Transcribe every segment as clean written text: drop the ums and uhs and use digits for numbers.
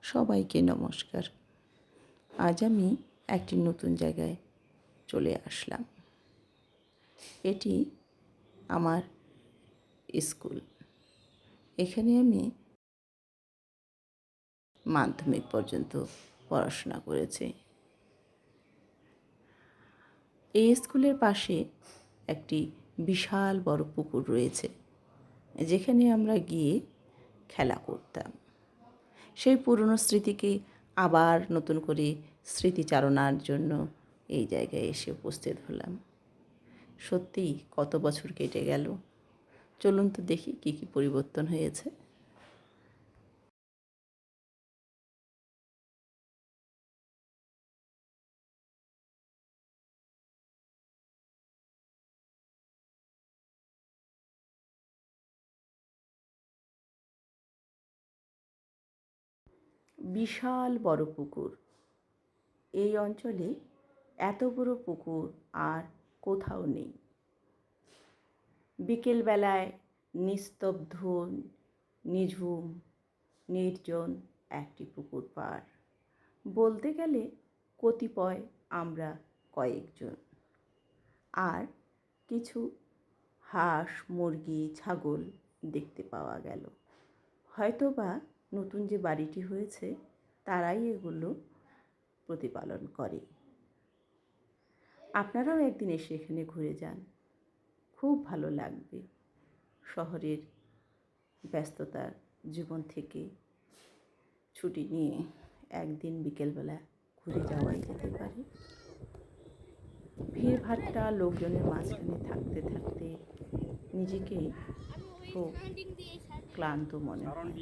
সবাইকে নমস্কার। আজ আমি একটি নতুন জায়গায় চলে আসলাম। এটি আমার স্কুল। এখানে আমি মাধ্যমিক পর্যন্ত পড়াশোনা করেছি। এই স্কুলের পাশে একটি বিশাল বড় পুকুর রয়েছে, যেখানে আমরা গিয়ে খেলা করতাম। সেই পুরনো স্মৃতিকে আবার নতুন করে স্মৃতিচারণার জন্য এই জায়গায় এসে উপস্থিত হলাম। সত্যিই কত বছর কেটে গেল। চলুন তো দেখি কী কী পরিবর্তন হয়েছে। বিশাল বড় পুকুর। এই অঞ্চলে এত বড় পুকুর আর কোথাও নেই। বিকেলবেলায় নিস্তব্ধ, নিঝুম, নির্জন একটি পুকুর পাড়। বলতে গেলে কতিপয় আমরা কয়েকজন, আর কিছু হাঁস, মুরগি, ছাগল দেখতে পাওয়া গেল। হয়তোবা নতুন যে বাড়িটি হয়েছে তারাই এগুলো প্রতিপালন করে। আপনারাও একদিন এসে এখানে ঘুরে যান, খুব ভালো লাগবে। শহরের ব্যস্ততার জীবন থেকে ছুটি নিয়ে একদিন বিকেলবেলা ঘুরে যাওয়াই যেতে পারে। ভিড়ভাট্টা লোকজনের মাঝখানে থাকতে থাকতে নিজেকেই খুব ক্লান্ত মনে হয়,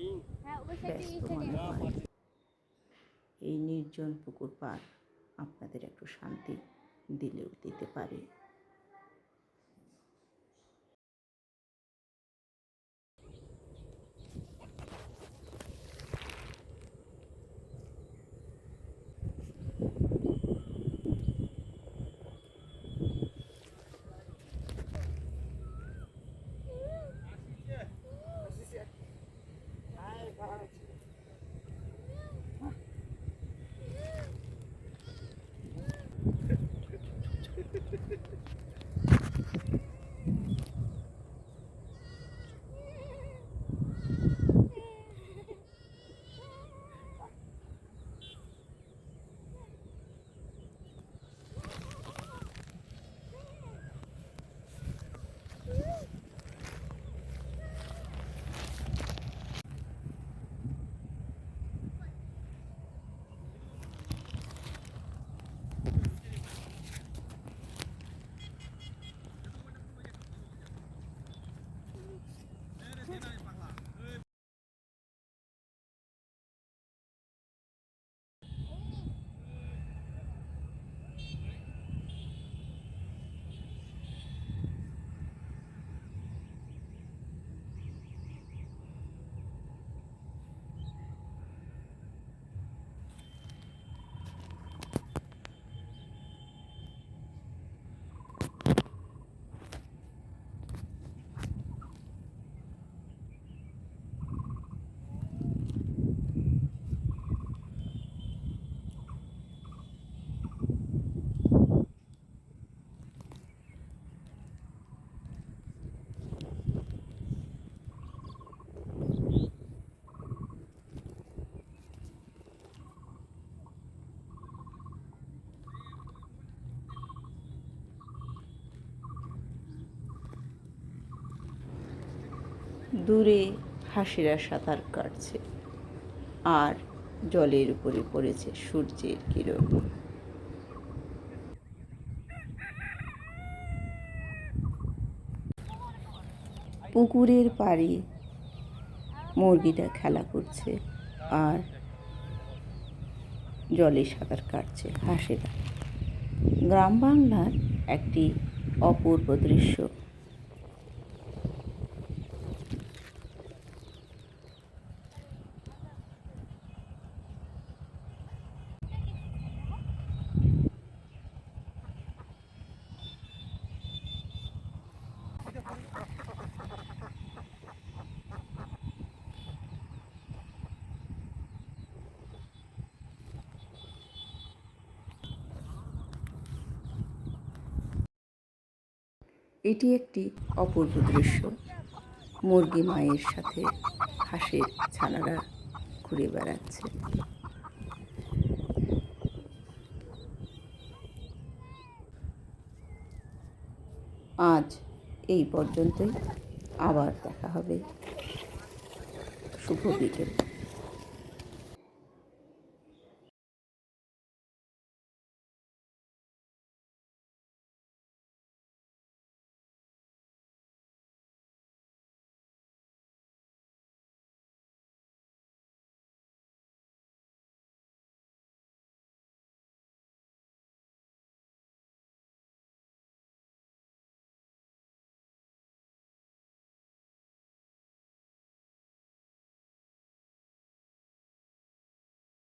ব্যস্ত মনে হয়। এই নির্জন পুকুর পাড় আপনাদের একটু শান্তি দিলেও দিতে পারে। দূরে হাঁসেরা সাঁতার কাটছে, আর জলের উপরে পড়েছে সূর্যের কিরণ। পুকুরের পাড়ে মুরগিটা খেলা করছে, আর জলে সাঁতার কাটছে হাঁসেরা। গ্রাম বাংলার একটি অপূর্ব দৃশ্য। এটি একটি অপূর্ব দৃশ্য। মুরগি মায়ের সাথে হাঁসের ছানারা ঘুরে বেড়াচ্ছে। আজ এই পর্যন্তই, আবার দেখা হবে। শুভ বিকেল।